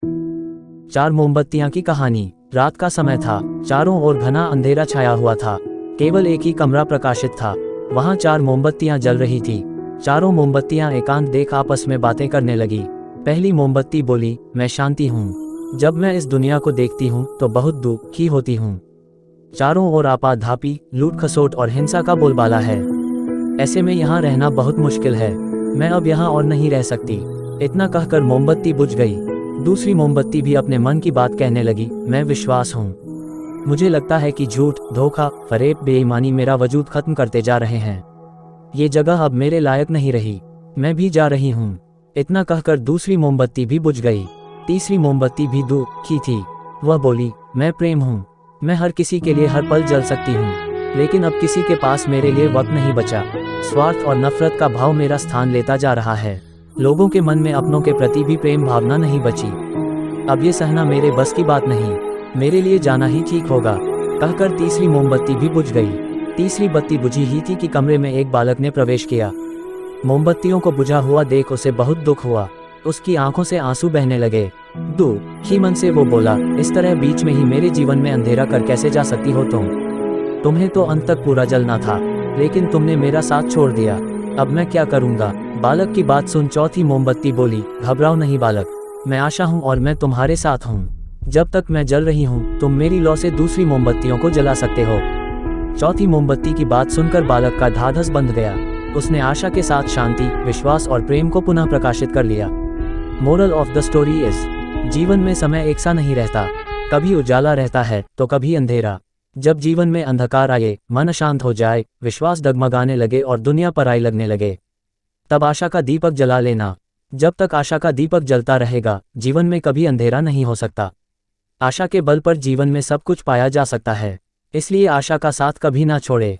चार मोमबत्तियां की कहानी। रात का समय था, चारों ओर घना अंधेरा छाया हुआ था। केवल एक ही कमरा प्रकाशित था। वहां चार मोमबत्तियां जल रही थी। चारों मोमबत्तियां एकांत देख आपस में बातें करने लगी। पहली मोमबत्ती बोली, मैं शांति हूँ। जब मैं इस दुनिया को देखती हूँ तो बहुत दुखी होती हूँ। चारों ओर आपाधापी, लूट खसोट और हिंसा का बोलबाला है। ऐसे में यहाँ रहना बहुत मुश्किल है। मैं अब यहाँ और नहीं रह सकती। इतना कहकर मोमबत्ती बुझ गई। दूसरी मोमबत्ती भी अपने मन की बात कहने लगी, मैं विश्वास हूँ। मुझे लगता है कि झूठ, धोखा, फरेब, बेईमानी मेरा वजूद खत्म करते जा रहे हैं। ये जगह अब मेरे लायक नहीं रही। मैं भी जा रही हूँ। इतना कहकर दूसरी मोमबत्ती भी बुझ गई। तीसरी मोमबत्ती भी दुखी थी। वह बोली, मैं प्रेम हूँ। मैं हर किसी के लिए हर पल जल सकती हूँ, लेकिन अब किसी के पास मेरे लिए वक्त नहीं बचा। स्वार्थ और नफरत का भाव मेरा स्थान लेता जा रहा है। लोगों के मन में अपनों के प्रति भी प्रेम भावना नहीं बची। अब ये सहना मेरे बस की बात नहीं। मेरे लिए जाना ही ठीक होगा। कहकर तीसरी मोमबत्ती भी बुझ गई। तीसरी बत्ती बुझी ही थी कि कमरे में एक बालक ने प्रवेश किया। मोमबत्तियों को बुझा हुआ देख उसे बहुत दुख हुआ। उसकी आंखों से आंसू बहने लगे। दुखी मन से वो बोला, इस तरह बीच में ही मेरे जीवन में अंधेरा कर कैसे जा सकती हो तुम? तुम्हें तो अंत तक पूरा जलना था, लेकिन तुमने मेरा साथ छोड़ दिया। अब मैं क्या करूंगा? बालक की बात सुन चौथी मोमबत्ती बोली, घबराओ नहीं बालक, मैं आशा हूँ और मैं तुम्हारे साथ हूँ। जब तक मैं जल रही हूँ तुम मेरी लौ से दूसरी मोमबत्तियों को जला सकते हो। चौथी मोमबत्ती की बात सुनकर बालक का ढाढ़स बंध गया। उसने आशा के साथ शांति, विश्वास और प्रेम को पुनः प्रकाशित कर लिया। Moral of the story is, जीवन में समय एक सा नहीं रहता। कभी उजाला रहता है तो कभी अंधेरा। जब जीवन में अंधकार आए, मन अशांत हो जाए, विश्वास डगमगाने लगे और दुनिया पराई लगने लगे, तब आशा का दीपक जला लेना। जब तक आशा का दीपक जलता रहेगा, जीवन में कभी अंधेरा नहीं हो सकता। आशा के बल पर जीवन में सब कुछ पाया जा सकता है। इसलिए आशा का साथ कभी ना छोड़े।